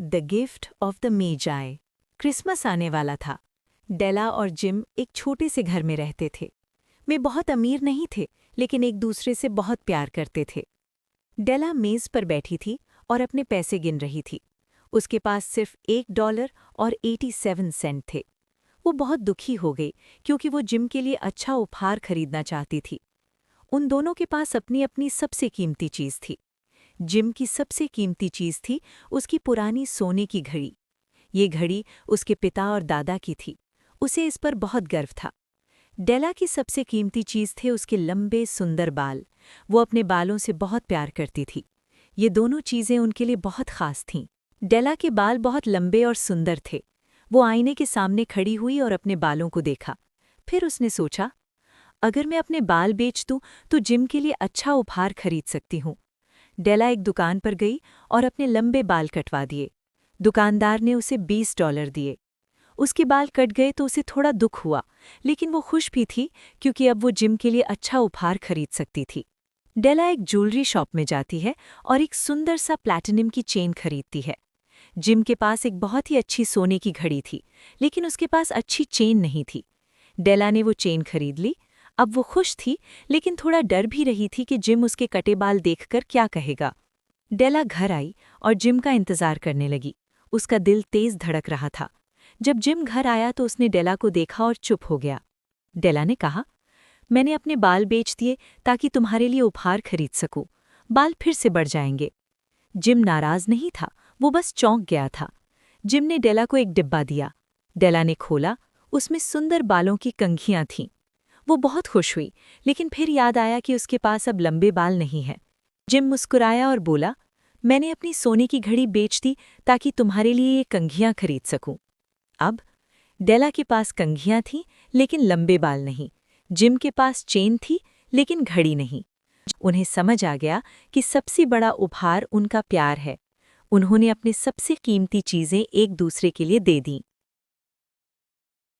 The gift of the Magi. Christmas आने वाला था। डेला और जिम एक छोटे से घर में रहते थे। वे बहुत अमीर नहीं थे, लेकिन एक दूसरे से बहुत प्यार करते थे। डेला मेज़ पर बैठी थी और अपने पैसे गिन रही थी। उसके पास सिर्फ $1 और 87 सेंट थे। वो बहुत दुखी हो गई क्योंकि वो जिम के लिए अच्छा उपहार खरीदना चाहती थी। उन दोनों के पास अपनी अपनी सबसे कीमती चीज़ थी। जिम की सबसे कीमती चीज़ थी उसकी पुरानी सोने की घड़ी। ये घड़ी उसके पिता और दादा की थी। उसे इस पर बहुत गर्व था। डेला की सबसे कीमती चीज़ थे उसके लंबे सुंदर बाल। वो अपने बालों से बहुत प्यार करती थी। ये दोनों चीज़ें उनके लिए बहुत ख़ास थीं। डेला के बाल बहुत लंबे और सुंदर थे। वो आईने के सामने खड़ी हुई और अपने बालों को देखा। फिर उसने सोचा, अगर मैं अपने बाल बेच दूं तो जिम के लिए अच्छा उपहार खरीद सकती हूँ। डेला एक दुकान पर गई और अपने लंबे बाल कटवा दिए। दुकानदार ने उसे $20 दिए। उसके बाल कट गए तो उसे थोड़ा दुख हुआ, लेकिन वो खुश भी थी क्योंकि अब वो जिम के लिए अच्छा उपहार खरीद सकती थी। डेला एक ज्वेलरी शॉप में जाती है और एक सुंदर सा प्लैटिनम की चेन खरीदती है। जिम के पास एक बहुत ही अच्छी सोने की घड़ी थी, लेकिन उसके पास अच्छी चेन नहीं थी। डेला ने वो चेन खरीद ली। अब वो खुश थी, लेकिन थोड़ा डर भी रही थी कि जिम उसके कटे बाल देखकर क्या कहेगा। डेला घर आई और जिम का इंतजार करने लगी। उसका दिल तेज धड़क रहा था। जब जिम घर आया तो उसने डेला को देखा और चुप हो गया। डेला ने कहा, मैंने अपने बाल बेच दिए ताकि तुम्हारे लिए उपहार खरीद सकूं। बाल फिर से बढ़ जाएंगे। जिम नाराज नहीं था, वो बस चौंक गया था। जिम ने डेला को एक डिब्बा दिया। डेला ने खोला, उसमें सुंदर बालों की कंघियां थीं। वो बहुत खुश हुई, लेकिन फिर याद आया कि उसके पास अब लंबे बाल नहीं हैं। जिम मुस्कुराया और बोला, मैंने अपनी सोने की घड़ी बेच दी ताकि तुम्हारे लिए ये कंघियां खरीद सकूं। अब डेला के पास कंघियां थीं, लेकिन लंबे बाल नहीं। जिम के पास चेन थी, लेकिन घड़ी नहीं। उन्हें समझ आ गया कि सबसे बड़ा उपहार उनका प्यार है। उन्होंने अपने सबसे कीमती चीज़ें एक दूसरे के लिए दे दीं।